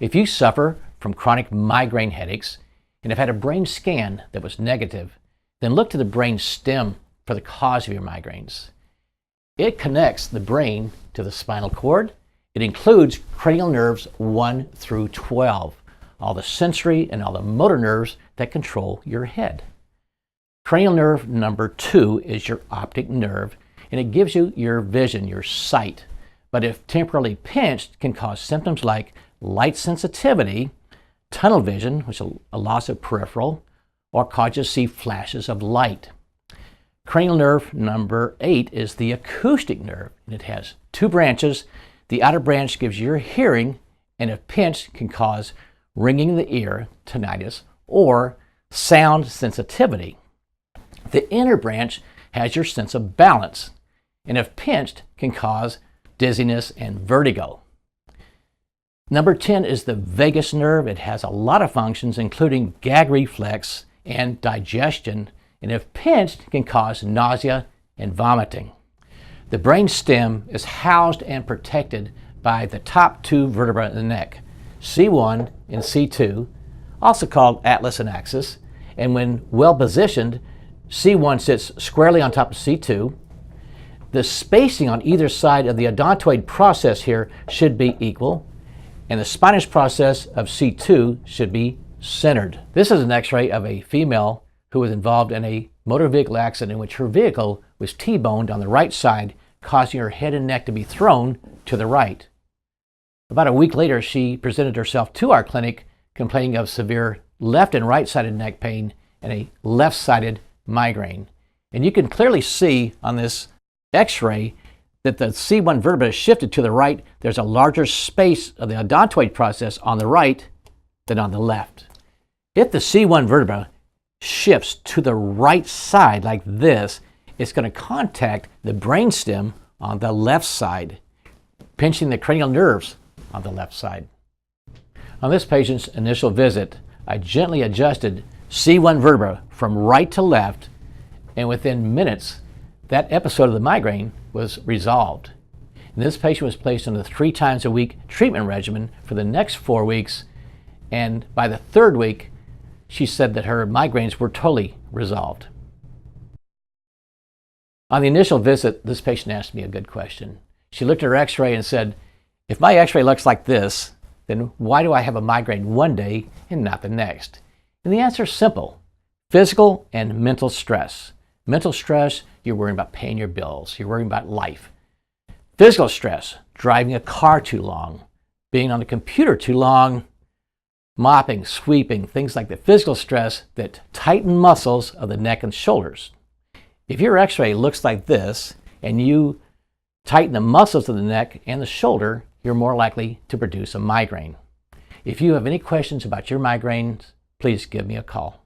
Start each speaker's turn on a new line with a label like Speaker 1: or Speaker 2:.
Speaker 1: If you suffer from chronic migraine headaches and have had a brain scan that was negative, then look to the brain stem for the cause of your migraines. It connects the brain to the spinal cord. It includes cranial nerves 1 through 12, all the sensory and all the motor nerves that control your head. Cranial nerve number 2 is your optic nerve, and it gives you your vision, your sight. But if temporarily pinched, can cause symptoms like light sensitivity, tunnel vision, which is a loss of peripheral, or cause you to see flashes of light. Cranial nerve number 8 is the acoustic nerve, and it has 2 branches. The outer branch gives you your hearing, and if pinched, can cause ringing in the ear, tinnitus, or sound sensitivity. The inner branch has your sense of balance, and if pinched, can cause dizziness and vertigo. Number 10 is the vagus nerve. It has a lot of functions, including gag reflex and digestion, and if pinched, can cause nausea and vomiting. The brain stem is housed and protected by the top 2 vertebrae in the neck, C1 and C2, also called atlas and axis, and when well positioned, C1 sits squarely on top of C2. The spacing on either side of the odontoid process here should be equal, and the spinous process of C2 should be centered. This is an x-ray of a female who was involved in a motor vehicle accident in which her vehicle was T-boned on the right side, causing her head and neck to be thrown to the right. About a week later, she presented herself to our clinic complaining of severe left and right-sided neck pain and a left-sided migraine. And you can clearly see on this x-ray that the C1 vertebra is shifted to the right. There's a larger space of the odontoid process on the right than on the left. If the C1 vertebra shifts to the right side like this, it's going to contact the brainstem on the left side, pinching the cranial nerves on the left side. On this patient's initial visit, I gently adjusted C1 vertebra from right to left, and within minutes, that episode of the migraine was resolved. And this patient was placed on a 3 times a week treatment regimen for the next 4 weeks, and by the 3rd week, she said that her migraines were totally resolved. On the initial visit, this patient asked me a good question. She looked at her x-ray and said, if my x-ray looks like this, then why do I have a migraine one day and not the next? And the answer is simple: physical and mental stress. Mental stress, you're worrying about paying your bills. You're worrying about life. Physical stress, driving a car too long, being on the computer too long, mopping, sweeping, things like the physical stress that tighten muscles of the neck and shoulders. If your x-ray looks like this and you tighten the muscles of the neck and the shoulder, you're more likely to produce a migraine. If you have any questions about your migraines, please give me a call.